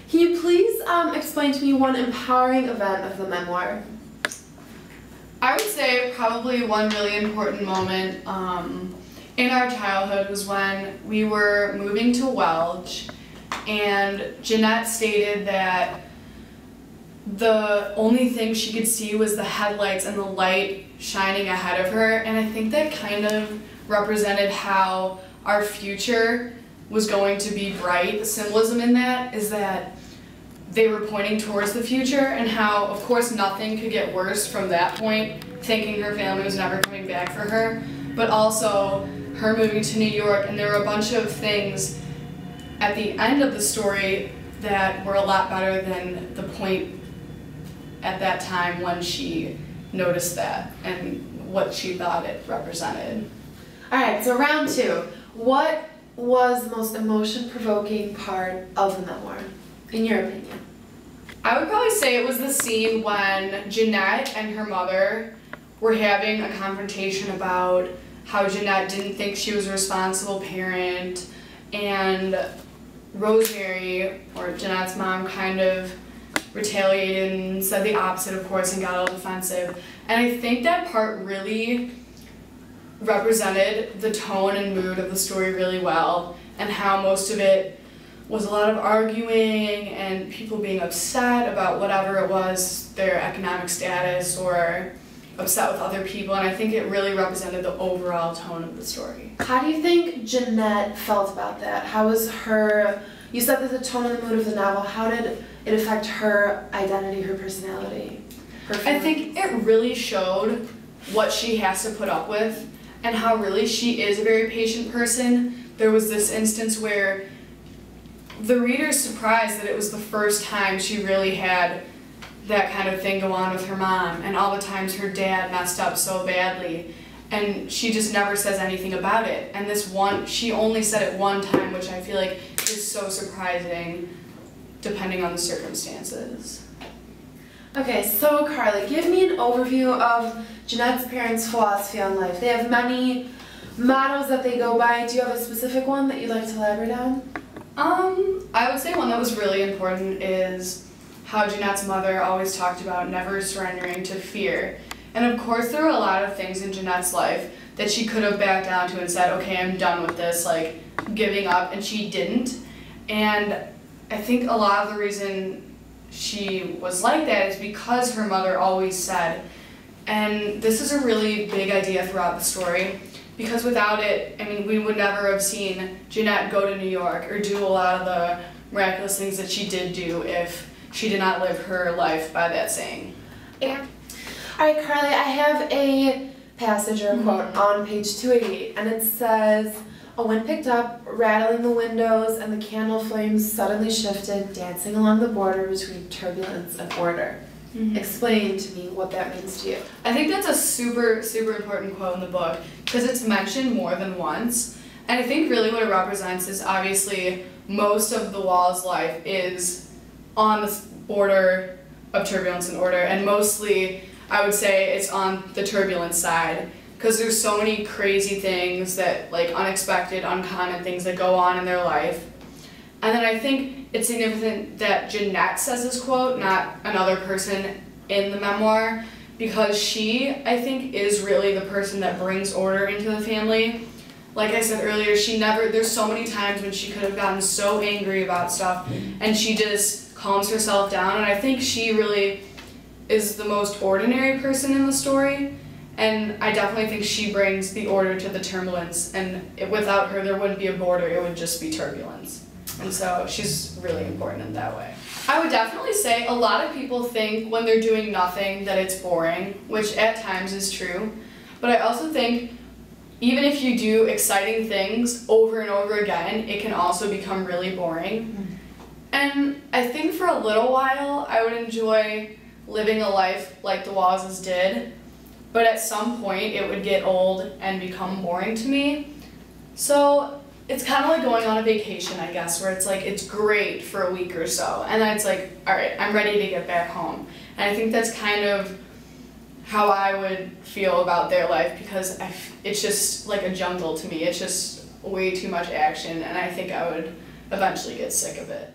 Can you please explain to me one empowering event of the memoir? I would say probably one really important moment in our childhood was when we were moving to Welch, and Jeanette stated that the only thing she could see was the headlights and the light shining ahead of her, and I think that kind of represented how our future was going to be bright. The symbolism in that is that they were pointing towards the future, and how, of course, nothing could get worse from that point, thinking her family was never coming back for her, but also her moving to New York, and there were a bunch of things at the end of the story that were a lot better than the point at that time when she noticed that and what she thought it represented. Alright, so round two. What was the most emotion-provoking part of the memoir, in your opinion? I would probably say it was the scene when Jeanette and her mother were having a confrontation about how Jeanette didn't think she was a responsible parent, and Rosemary, or Jeanette's mom, kind of retaliated and said the opposite, of course, and got all defensive. And I think that part really represented the tone and mood of the story really well, and how most of it was a lot of arguing and people being upset about whatever it was, their economic status, or upset with other people, and I think it really represented the overall tone of the story. How do you think Jeanette felt about that? How was her, you said that the tone and the mood of the novel, how did it affect her identity, her personality, her feelings? I think it really showed what she has to put up with, and how really she is a very patient person. There was this instance where the reader's surprised that it was the first time she really had that kind of thing go on with her mom, and all the times her dad messed up so badly, and she just never says anything about it. And this one, she only said it one time, which I feel like is so surprising depending on the circumstances. Okay, so Carly, give me an overview of Jeanette's parents' philosophy on life. They have many mottos that they go by. Do you have a specific one that you'd like to elaborate on? I would say one that was really important is how Jeanette's mother always talked about never surrendering to fear. And of course there were a lot of things in Jeanette's life that she could have backed down to and said, okay, I'm done with this, like giving up, and she didn't. And I think a lot of the reason she was like that is because her mother always said, and this is a really big idea throughout the story, because without it, I mean, we would never have seen Jeanette go to New York or do a lot of the miraculous things that she did do if she did not live her life by that saying. Yeah. Alright, Carly, I have a passage or a quote on page 288, and it says, "A wind picked up, rattling the windows, and the candle flames suddenly shifted, dancing along the border between turbulence and order." Explain to me what that means to you. I think that's a super, super important quote in the book, because it's mentioned more than once. And I think really what it represents is obviously most of the Wall's life is on the border of turbulence and order, and mostly I would say it's on the turbulence side, because there's so many crazy things that, like, unexpected, uncommon things that go on in their life. And then I think it's significant that Jeanette says this quote, not another person in the memoir, because she, I think, is really the person that brings order into the family. Like I said earlier, there's so many times when she could have gotten so angry about stuff, and she just calms herself down, and I think she really is the most ordinary person in the story, and I definitely think she brings the order to the turbulence, and without her there wouldn't be a border, it would just be turbulence. And so she's really important in that way. I would definitely say a lot of people think when they're doing nothing that it's boring, which at times is true, but I also think even if you do exciting things over and over again, it can also become really boring. And I think for a little while I would enjoy living a life like the Wallses did, but at some point it would get old and become boring to me. So it's kind of like going on a vacation, I guess, where it's like, it's great for a week or so, and then it's like, all right, I'm ready to get back home. And I think that's kind of how I would feel about their life, because it's just like a jungle to me. It's just way too much action, and I think I would eventually get sick of it.